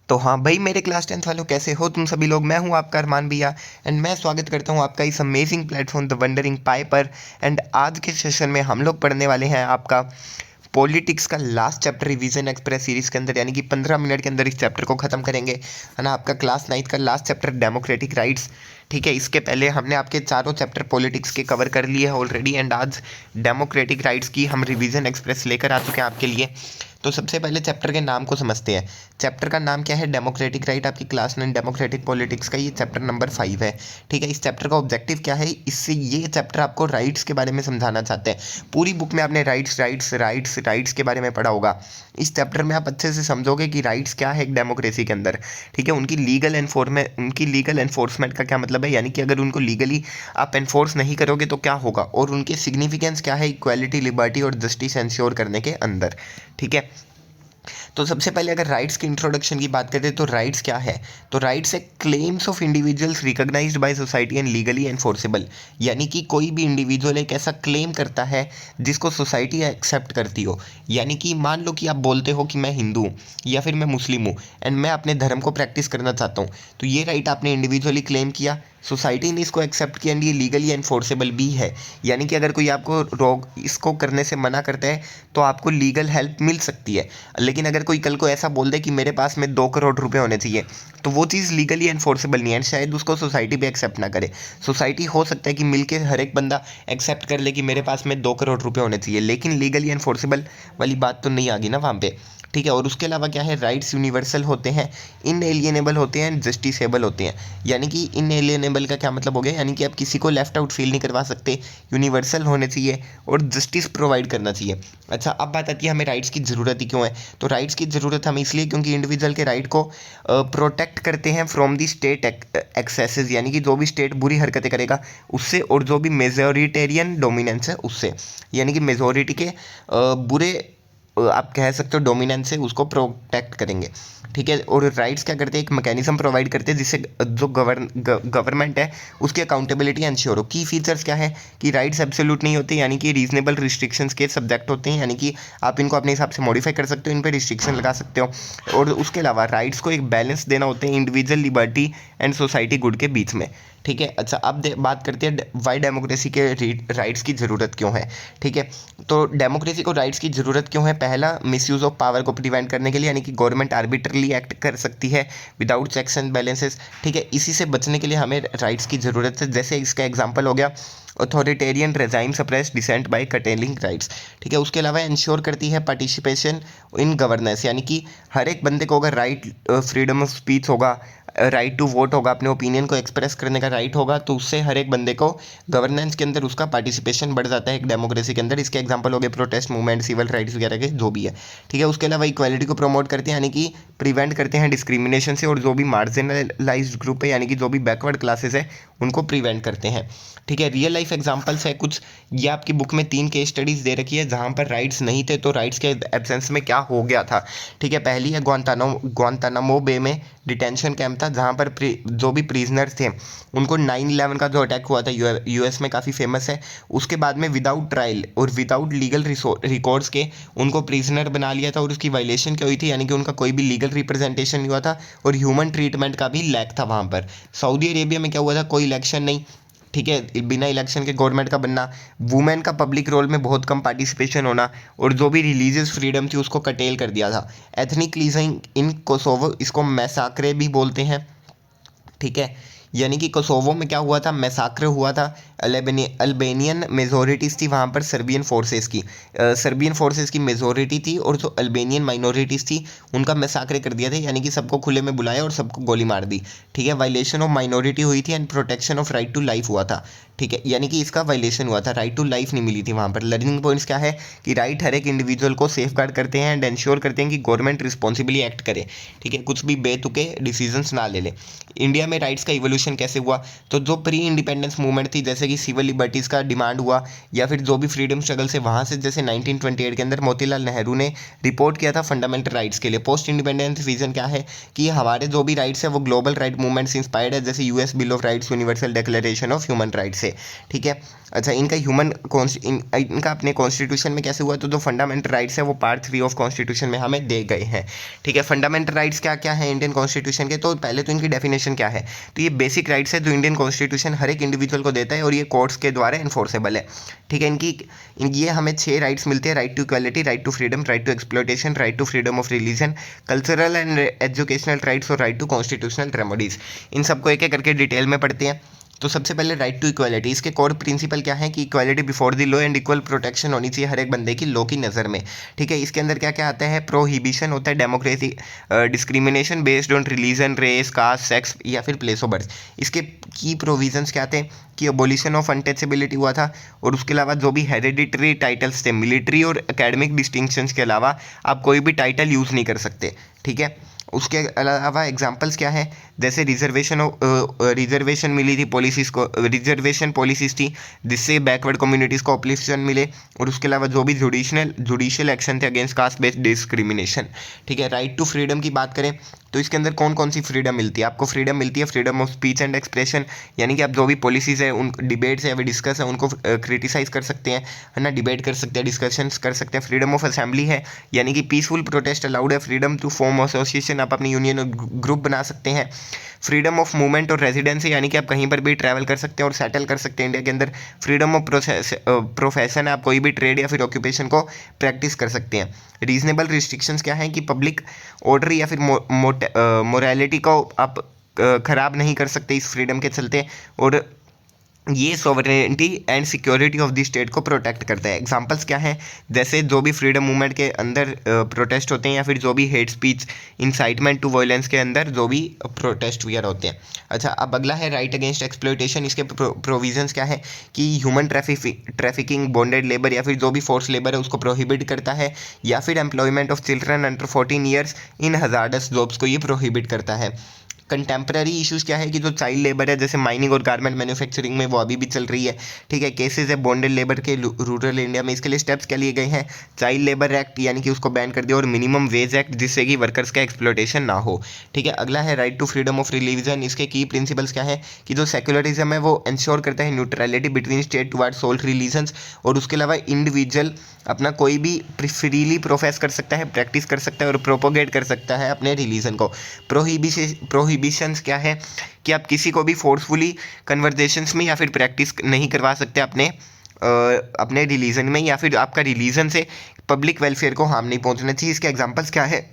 तो हाँ भाई, मेरे क्लास 10th वालों, कैसे हो तुम सभी लोग। मैं हूँ आपका अरमान भैया एंड मैं स्वागत करता हूँ आपका इस अमेजिंग प्लेटफॉर्म द वंडरिंग पाई पर। एंड आज के सेशन में हम लोग पढ़ने वाले हैं आपका पॉलिटिक्स का last chapter revision express series के अंदर, यानी कि 15 मिनट के अंदर इस चैप्टर को खत्म करेंगे, है ना। आपका क्लास 9th का लास्ट चैप्टर डेमोक्रेटिक राइट्स। ठीक है, इसके पहले हमने आपके चारों चैप्टर पॉलिटिक्स के कवर कर लिए हैं ऑलरेडी एंड आज डेमोक्रेटिक राइट्स की हम रिवीजन एक्सप्रेस लेकर आ चुके हैं आपके लिए। तो सबसे पहले चैप्टर के नाम को समझते हैं। चैप्टर का नाम क्या है? Democratic right. आपकी क्लास 9 डेमोक्रेटिक पॉलिटिक्स का ये चैप्टर नंबर 5 है। ठीक है, इस चैप्टर का ऑब्जेक्टिव क्या है? इससे ये चैप्टर आपको राइट्स के बारे में समझाना चाहते हैं। पूरी बुक में आपने राइट्स राइट्स राइट्स राइट्स के बारे में पढ़ा होगा। इस चैप्टर में आप अच्छे से समझोगे कि राइट्स क्या है एक डेमोक्रेसी के अंदर। ठीक है, उनकी लीगल एनफोर्समेंट का क्या मतलब है, यानी कि अगर उनको लीगली आप एनफोर्स नहीं करोगे तो क्या होगा, और उनके सिग्निफिकेंस क्या है इक्वालिटी, लिबर्टी और जस्टिस इंश्योर करने के अंदर। ठीक है, तो सबसे पहले अगर राइट्स की इंट्रोडक्शन की बात करें तो राइट्स क्या है? तो राइट्स है claims of individuals recognized by society and legally enforceable. यानी कि कोई भी इंडिविजुअल एक ऐसा क्लेम करता है जिसको सोसाइटी एक्सेप्ट करती हो। यानी कि मान लो कि आप बोलते हो कि मैं हिंदू हूँ या फिर मैं मुस्लिम हूँ एंड मैं अपने धर्म को प्रैक्टिस करना चाहता हूँ, तो ये राइट आपने इंडिविजुअली क्लेम किया, सोसाइटी ने इसको एक्सेप्ट किया एंड ये लीगली एनफोर्सेबल भी है। यानी कि अगर कोई आपको रोक इसको करने से मना करता है तो आपको लीगल हेल्प मिल सकती है। लेकिन अगर कोई कल को ऐसा बोल दे कि मेरे पास में 2 करोड़ रुपए होने चाहिए, तो वो चीज़ लीगली एनफोर्सेबल नहीं है, शायद उसको सोसाइटी भी एक्सेप्ट ना करे। सोसाइटी हो सकता है कि मिलके हर एक बंदा एक्सेप्ट कर ले कि मेरे पास में 2 करोड़ रुपए होने चाहिए, लेकिन लीगली एनफोर्सेबल वाली बात तो नहीं आ गई ना वहाँ पे। ठीक है, और उसके अलावा क्या है, राइट्स यूनिवर्सल होते हैं, इनएलिएनेबल होते हैं, जस्टिसेबल होते हैं। यानी कि इनएलिएनेबल का क्या मतलब हो गया, यानी कि आप किसी को लेफ्ट आउट फील नहीं करवा सकते, यूनिवर्सल होने चाहिए और जस्टिस प्रोवाइड करना चाहिए। अच्छा, अब बात आती है हमें राइट्स की ज़रूरत ही क्यों है। तो राइट्स की ज़रूरत हमें इसलिए क्योंकि इंडिविजुअल के राइट को प्रोटेक्ट करते हैं फ्रॉम दी स्टेट एक्सेसेस, यानी कि जो भी स्टेट बुरी हरकतें करेगा उससे, और जो भी मेजोरिटेरियन डोमिनेंस है उससे, यानी कि मेजोरिटी के बुरे आप कह सकते हो डोमिनेंस से उसको प्रोटेक्ट करेंगे। ठीक है, और राइट्स क्या करते हैं, एक मैकेनिज्म प्रोवाइड करते हैं जिससे जो गवर्नमेंट है उसकी अकाउंटेबिलिटी इंश्योर हो। की फीचर्स क्या है कि राइट्स एब्सोल्यूट नहीं होते, यानी कि रीजनेबल रिस्ट्रिक्शंस के सब्जेक्ट होते हैं, यानी कि आप इनको अपने हिसाब से मॉडिफाई कर सकते हो, इन पर रिस्ट्रिक्शन लगा सकते हो। और उसके अलावा राइट्स को एक बैलेंस देना होते हैं individual liberty and society good के बीच में। ठीक है, अच्छा अब बात करते हैं वाई डेमोक्रेसी के राइट्स की ज़रूरत क्यों है। ठीक है, तो डेमोक्रेसी को राइट्स की ज़रूरत क्यों है? पहला, मिसयूज़ ऑफ पावर को प्रिवेंट करने के लिए, यानी कि गवर्नमेंट आर्बिट्रली एक्ट कर सकती है विदाउट चेक्स एंड बैलेंसेस। ठीक है, इसी से बचने के लिए हमें राइट्स की ज़रूरत है। जैसे इसका एग्जांपल हो गया authoritarian regime suppress dissent by curtailing rights. ठीक है, उसके अलावा इंश्योर करती है पार्टिसिपेशन इन गवर्नेंस, यानी कि हर एक बंदे को अगर राइट फ्रीडम ऑफ स्पीच होगा, राइट टू वोट होगा, अपने ओपिनियन को एक्सप्रेस करने का राइट होगा, तो उससे हर एक बंदे को गवर्नेंस के अंदर उसका पार्टिसिपेशन बढ़ जाता है एक डेमोक्रेसी के अंदर। इसके एग्जांपल हो गए प्रोटेस्ट मूवमेंट, सिविल राइट्स वगैरह के जो भी है। ठीक है, उसके अलावा इक्वालिटी को प्रमोट करते हैं, यानी कि प्रिवेंट करते हैं डिस्क्रिमिनेशन से, और जो भी मार्जिनलाइज्ड ग्रुप है, यानी कि जो भी बैकवर्ड क्लासेस है, उनको प्रिवेंट करते हैं। ठीक है, रियल लाइफ एग्जांपल्स है कुछ, ये आपकी बुक में 3 केस स्टडीज़ दे रखी है जहाँ पर राइट्स नहीं थे तो राइट्स के एब्सेंस में क्या हो गया था। ठीक है, पहली है ग्वांतानामो बे में डिटेंशन कैंप था जहाँ पर जो भी प्रिजनर्स थे उनको 9/11 का जो अटैक हुआ था यूएस में, काफ़ी फेमस है। उसके बाद में विदाउट ट्रायल और विदाउट लीगल रिकॉर्ड्स के उनको प्रिजनर बना लिया था, और उसकी वायलेशन क्या हुई थी, यानी कि उनका कोई भी लीगल रिप्रेजेंटेशन नहीं हुआ था और ह्यूमन ट्रीटमेंट का भी लैक था वहाँ पर। सऊदी अरेबिया में क्या हुआ था, कोई इलेक्शन नहीं। ठीक है, बिना इलेक्शन के गवर्नमेंट का बनना, वुमेन का पब्लिक रोल में बहुत कम पार्टिसिपेशन होना, और जो भी रिलीजियस फ्रीडम थी उसको कटेल कर दिया था। एथनिक क्लींजिंग इन कोसोवो, इसको मैसाक्रे भी बोलते हैं। ठीक है, यानी कि कोसोवो में क्या हुआ था, मैसाक्र हुआ था। अल्बेनियन मेजोरिटीज़ थी वहाँ पर, सर्बियन फोर्सेस की सर्बियन फोर्सेस की मेजोरिटी थी, और जो अल्बेनियन माइनॉरिटीज़ थी उनका मैसाक्र कर दिया था, यानी कि सबको खुले में बुलाया और सबको गोली मार दी। ठीक है, वायलेशन ऑफ माइनॉरिटी हुई थी and protection of right to life हुआ था। ठीक है, यानी कि इसका वायलेशन हुआ था, राइट टू लाइफ नहीं मिली थी वहाँ पर। लर्निंग पॉइंट्स क्या है कि राइट हर एक इंडिविजुअल को सेफ गार्ड करते हैं एंड इंश्योर करते हैं कि गवर्नमेंट रिस्पॉन्सिबली एक्ट करे। ठीक है, कुछ भी बेतुके डिसीजंस ना ले ले। इंडिया में राइट्स का इवोल्यूशन एवोल्यूशन कैसे हुआ, तो जो प्री इंडिपेंडेंस मूवमेंट थी जैसे कि सिविल लिबर्टीज़ का डिमांड हुआ, या फिर जो भी फ्रीडम स्ट्रगल से वहाँ से जैसे 1928 के अंदर मोतीलाल नेहरू ने रिपोर्ट किया था फंडामेंटल राइट्स के लिए। पोस्ट इंडिपेंडेंस विजन क्या है कि हमारे जो भी राइट्स है वो ग्लोबल राइट मूवमेंट से इंस्पायर्ड है, जैसे US bill of rights, universal declaration of human rights है। ठीक है, अच्छा इनका इनका अपने कॉन्स्टिट्यूशन में कैसे हुआ, तो जो फंडामेंटल राइट्स है वो पार्ट 3 ऑफ कॉन्स्टिट्यूशन में हमें दे गए हैं। ठीक है, फंडामेंटल राइट्स क्या क्या है इंडियन कॉन्स्टिट्यूशन के, तो पहले तो इनकी डेफिनेशन क्या है, तो ये बेसिक राइट्स है जो इंडियन कॉन्स्टिट्यूशन हर एक इंडिविजुअल को देता है और ये कोर्ट्स के द्वारा इन्फोर्सेबल है। ठीक है, ये हमें 6 राइट्स मिलते हैं: right to equality, right to freedom, right to exploitation, right to freedom of religion, cultural and educational rights और राइट टू कॉन्स्टिट्यूशनल रेमेडीज। इन सबको एक एक करके डिटेल में पढ़ते हैं। तो सबसे पहले राइट टू इक्वालिटी, इसके कोर प्रिंसिपल क्या है कि equality before the law and equal protection होनी चाहिए हर एक बंदे की लॉ की नज़र में। ठीक है, इसके अंदर क्या क्या आता है, प्रोहिबिशन होता है democracy, discrimination based on religion, race, caste, sex या फिर प्लेस ऑफ बर्थ। इसके की प्रोविजंस क्या थे कि अबोलिशन ऑफ अनटचेबिलिटी हुआ था, और उसके अलावा जो भी हेरिडिटरी टाइटल्स थे, मिलिट्री और एकेडमिक डिस्टिंक्शंस के अलावा आप कोई भी टाइटल यूज़ नहीं कर सकते। ठीक है, उसके अलावा एग्जांपल्स क्या है, जैसे रिजर्वेशन मिली थी पॉलिसीज़ को, रिजर्वेशन पॉलिसीज़ थी जिससे बैकवर्ड कम्युनिटीज़ को अपलिफ्टेशन मिले, और उसके अलावा जो भी जुडिशियल एक्शन थे अगेंस्ट कास्ट बेस्ड डिस्क्रिमिनेशन। ठीक है, राइट टू फ्रीडम की बात करें तो इसके अंदर कौन कौन सी फ्रीडम मिलती है, आपको फ्रीडम मिलती है freedom of speech and expression, यानी कि आप जो भी पॉलिसीज़ है उन डिबेट्स है या डिस्कस है उनको क्रिटिसाइज़ कर सकते हैं, है ना, डिबेट कर सकते हैं, डिस्कशंस कर सकते हैं। फ्रीडम ऑफ असेंबली है, यानी कि पीसफुल प्रोटेस्ट अलाउड है। फ्रीडम टू फॉर्म एसोसिएशन, आप अपनी यूनियन और ग्रुप बना सकते हैं। फ्रीडम ऑफ मूवमेंट और रेजिडेंसी, यानी कि आप कहीं पर भी ट्रैवल कर सकते हैं और सेटल कर सकते हैं इंडिया के अंदर। फ्रीडम ऑफ प्रोफेशन है, आप कोई भी ट्रेड या फिर ऑक्यूपेशन को प्रैक्टिस कर सकते हैं। रीजनेबल रिस्ट्रिक्शंस क्या है कि पब्लिक ऑर्डर या फिर मोरालिटी को आप ख़राब नहीं कर सकते इस फ्रीडम के चलते, और ये sovereignty and security of the state को प्रोटेक्ट करता है। एग्जांपल्स क्या हैं, जैसे जो भी फ्रीडम मूवमेंट के अंदर प्रोटेस्ट होते हैं या फिर जो भी hate speech, incitement to violence के अंदर जो भी प्रोटेस्ट वगैरह होते हैं। अच्छा, अब अगला है राइट अगेंस्ट एक्सप्लॉयटेशन। इसके प्रोविजंस क्या है कि ह्यूमन ट्रैफिकिंग, बॉन्डेड लेबर या फिर जो भी फोर्स लेबर है उसको प्रोहिबिट करता है, या फिर employment of children under 14 years in hazardous jobs को ये प्रोहिबिट करता है। कंटेम्प्रेरी इश्यूज़ क्या है कि जो चाइल्ड लेबर है जैसे माइनिंग और गारमेंट मैन्युफैक्चरिंग में वो अभी भी चल रही है। ठीक है, केसेस है बॉन्डेड लेबर के रूरल इंडिया में, इसके लिए स्टेप्स क्या लिए गए हैं, चाइल्ड लेबर एक्ट यानी कि उसको बैन कर दिया, और मिनिमम वेज एक्ट जिससे कि वर्कर्स का एक्सप्लॉयटेशन ना हो। ठीक है, अगला है right to freedom of religion. इसके की प्रिंसिपल्स क्या है कि जो सेक्युलरिज्म है वो इंश्योर करता है neutrality between state towards all religions, और उसके अलावा इंडिविजुअल अपना कोई भी फ्रीली प्रोफेस कर सकता है, प्रैक्टिस कर सकता है और प्रोपोगेट कर सकता है अपने रिलीजन को। प्रोहिबिशंस क्या है कि आप किसी को भी फोर्सफुली कन्वर्जेशंस में या फिर प्रैक्टिस नहीं करवा सकते अपने रिलीजन में, या फिर आपका रिलीजन से पब्लिक वेलफेयर को हार्म नहीं पहुंचना चाहिए। इसके एग्जांपल्स क्या है,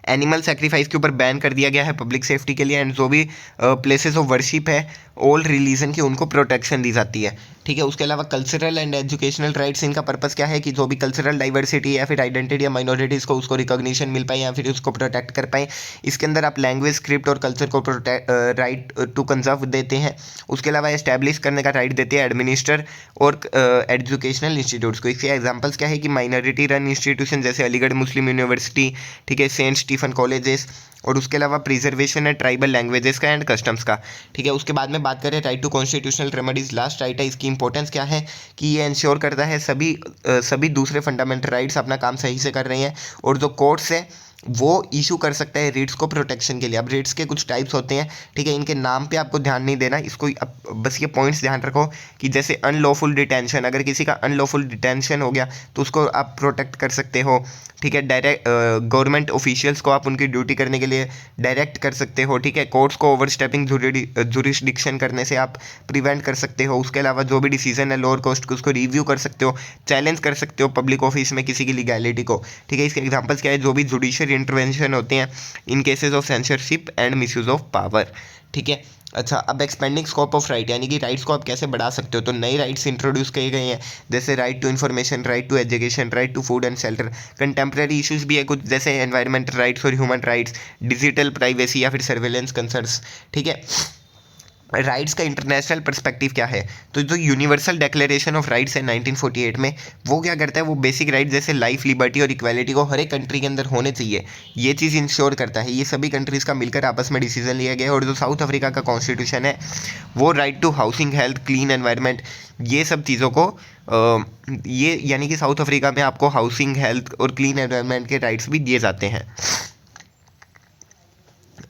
एनिमल सेक्रीफाइस के ऊपर बैन कर दिया गया है पब्लिक सेफ्टी के लिए, एंड जो भी प्लेसेस ऑफ वर्शिप है ऑल रिलीजन की उनको प्रोटेक्शन दी जाती है। ठीक है, उसके अलावा कल्चरल एंड एजुकेशनल राइट्स, इनका पर्पस क्या है कि जो भी कल्चरल डाइवर्सिटी या फिर आइडेंटिटी या माइनॉरिटीज़ को उसको रिकॉग्निशन मिल पाए या फिर उसको प्रोटेक्ट कर पाए। इसके अंदर आप लैंग्वेज, स्क्रिप्ट और कल्चर को राइट टू कंजर्व देते हैं। उसके अलावा एस्टैब्लिश करने का राइट देते हैं एडमिनिस्टर और एजुकेशनल इंस्टीट्यूट्स को। इसके एग्जाम्पल्स क्या है कि माइनॉरिटी रन इंस्टीट्यूशन जैसे अलीगढ़ मुस्लिम यूनिवर्सिटी, ठीक है, सेंट स्टीफन कॉलेजेस, और उसके अलावा प्रिजर्वेशन है ट्राइबल लैंग्वेजेस का एंड कस्टम्स का। ठीक है, उसके बाद में बात करें right to constitutional remedies, last right है। इसकी इंपॉर्टेंस क्या है कि ये इंश्योर करता है सभी दूसरे फंडामेंटल राइट्स अपना काम सही से कर रहे हैं, और जो कोर्ट्स है वो इशू कर सकता है रिट्स को प्रोटेक्शन के लिए। अब रिट्स के कुछ टाइप्स होते हैं, ठीक है, इनके नाम पे आपको ध्यान नहीं देना, इसको बस ये पॉइंट्स ध्यान रखो कि जैसे अनलॉफुल डिटेंशन, अगर किसी का अनलॉफुल डिटेंशन हो गया तो उसको आप प्रोटेक्ट कर सकते हो। ठीक है, डायरेक्ट गवर्नमेंट ऑफिशियल्स को आप उनकी ड्यूटी करने के लिए डायरेक्ट कर सकते हो। ठीक है, कोर्ट्स को ओवरस्टेपिंग जुरिस्डिक्शन करने से आप प्रिवेंट कर सकते हो। उसके अलावा जो भी डिसीजन है लोअर कोर्ट उसको रिव्यू कर सकते हो, चैलेंज कर सकते हो पब्लिक ऑफिस में किसी की लीगैलिटी को। ठीक है, इसके एग्जांपल्स क्या है, जो भी जुडिशियल इंटरवेंशन होते हैं in cases of censorship and misuse of power. ठीक है, अच्छा, अब एक्सपेंडिंग स्कोप ऑफ राइट, यानी कि राइट्स को आप कैसे बढ़ा सकते हो, तो नए राइट्स इंट्रोड्यूस किए गए हैं, जैसे right to information, right to education, right to food and shelter. Contemporary issues भी है कुछ, जैसे एनवायरमेंटल राइट्स और ह्यूमन राइट्स, डिजिटल प्राइवेसी या फिर सर्वेलेंस कंसर्न्स। ठीक है, राइट्स का इंटरनेशनल पर्सपेक्टिव क्या है, तो जो यूनिवर्सल डिक्लेरेशन ऑफ राइट्स है 1948 में, वो क्या करता है, वो बेसिक राइट जैसे लाइफ, लिबर्टी और इक्वालिटी को हर एक कंट्री के अंदर होने चाहिए, ये चीज़ इंश्योर करता है। ये सभी कंट्रीज़ का मिलकर आपस में डिसीजन लिया गया है। और जो साउथ अफ्रीका का कॉन्स्टिट्यूशन है वो right to housing, health, clean environment, ये सब चीज़ों को ये यानी कि साउथ अफ्रीका में आपको हाउसिंग, हेल्थ और क्लीन एनवायरनमेंट के राइट्स भी दिए जाते हैं।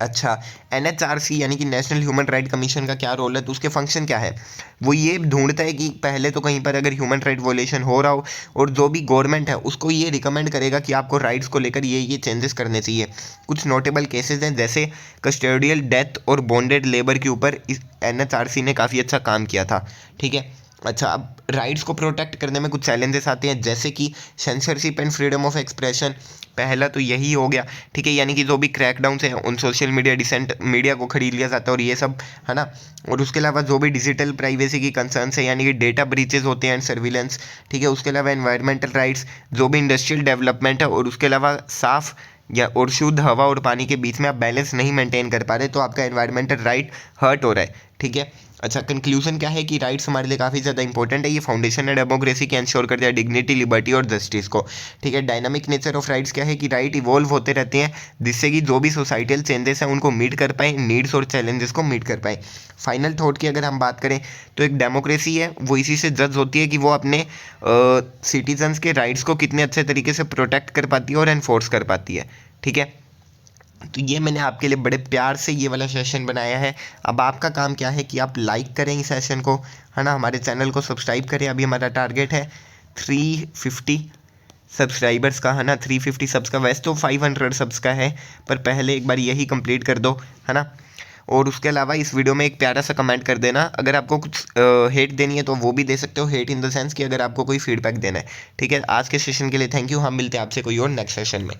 अच्छा, एनएचआरसी यानी कि नेशनल ह्यूमन राइट कमीशन का क्या रोल है, तो उसके फंक्शन क्या है, वो ये ढूंढता है कि पहले तो कहीं पर अगर ह्यूमन राइट वोलेशन हो रहा हो, और जो भी गवर्नमेंट है उसको ये रिकमेंड करेगा कि आपको राइट्स को लेकर ये चेंजेस करने चाहिए। कुछ नोटेबल केसेस हैं, जैसे कस्टोडियल डेथ और बॉन्डेड लेबर के ऊपर इस एनएचआरसी ने काफ़ी अच्छा काम किया था। ठीक है। अच्छा, अब राइट्स को प्रोटेक्ट करने में कुछ चैलेंजेस आते हैं, जैसे कि censorship and freedom of expression, पहला तो यही हो गया। ठीक है, यानी कि जो भी क्रैकडाउन है उन सोशल मीडिया, डिसेंट मीडिया को खरीद लिया जाता है और ये सब, है ना। और उसके अलावा जो भी डिजिटल प्राइवेसी की कंसर्न्स है, यानी कि डेटा ब्रीचेज होते हैं एंड सर्विलेंस। ठीक है, उसके अलावा एनवायरमेंटल राइट्स, जो भी इंडस्ट्रियल डेवलपमेंट है, और उसके अलावा साफ या और शुद्ध हवा और पानी के बीच में आप बैलेंस नहीं मेंटेन कर पा रहे, तो आपका एनवायरमेंटल राइट हर्ट हो रहा है। ठीक है। अच्छा, कंक्लूजन क्या है कि राइट्स हमारे लिए काफ़ी ज़्यादा इंपॉर्टेंट है, ये फाउंडेशन है डेमोक्रेसी के, इंश्योर करते हैं डिग्निटी, लिबर्टी और जस्टिस को। ठीक है। डायनामिक नेचर ऑफ राइट्स क्या है कि राइट इवॉल्व होते रहते हैं, जिससे कि जो भी सोसाइटल चेंजेस हैं उनको मीट कर पाए, नीड्स और चैलेंजेस को मीट कर पाए। फाइनल थॉट की अगर हम बात करें तो एक डेमोक्रेसी है वो इसी से जज होती है कि वो अपने सिटीजन्स के राइट्स को कितने अच्छे तरीके से प्रोटेक्ट कर पाती है और एनफोर्स कर पाती है। ठीक है। तो ये मैंने आपके लिए बड़े प्यार से ये वाला सेशन बनाया है। अब आपका काम क्या है कि आप लाइक करें इस सेशन को, है ना, हमारे चैनल को सब्सक्राइब करें। अभी हमारा टारगेट है 350 सब्सक्राइबर्स का, है ना, 350 सब्स का। वैसे तो 500 सब्स का है, पर पहले एक बार यही कंप्लीट कर दो, है ना। और उसके अलावा इस वीडियो में एक प्यारा सा कमेंट कर देना। अगर आपको कुछ हेट देनी है तो वो भी दे सकते हो, हेट इन द सेंस कि अगर आपको कोई फीडबैक देना है। ठीक है। आज के सेशन के लिए थैंक यू। हम मिलते हैं आपसे कोई और नेक्स्ट सेशन में।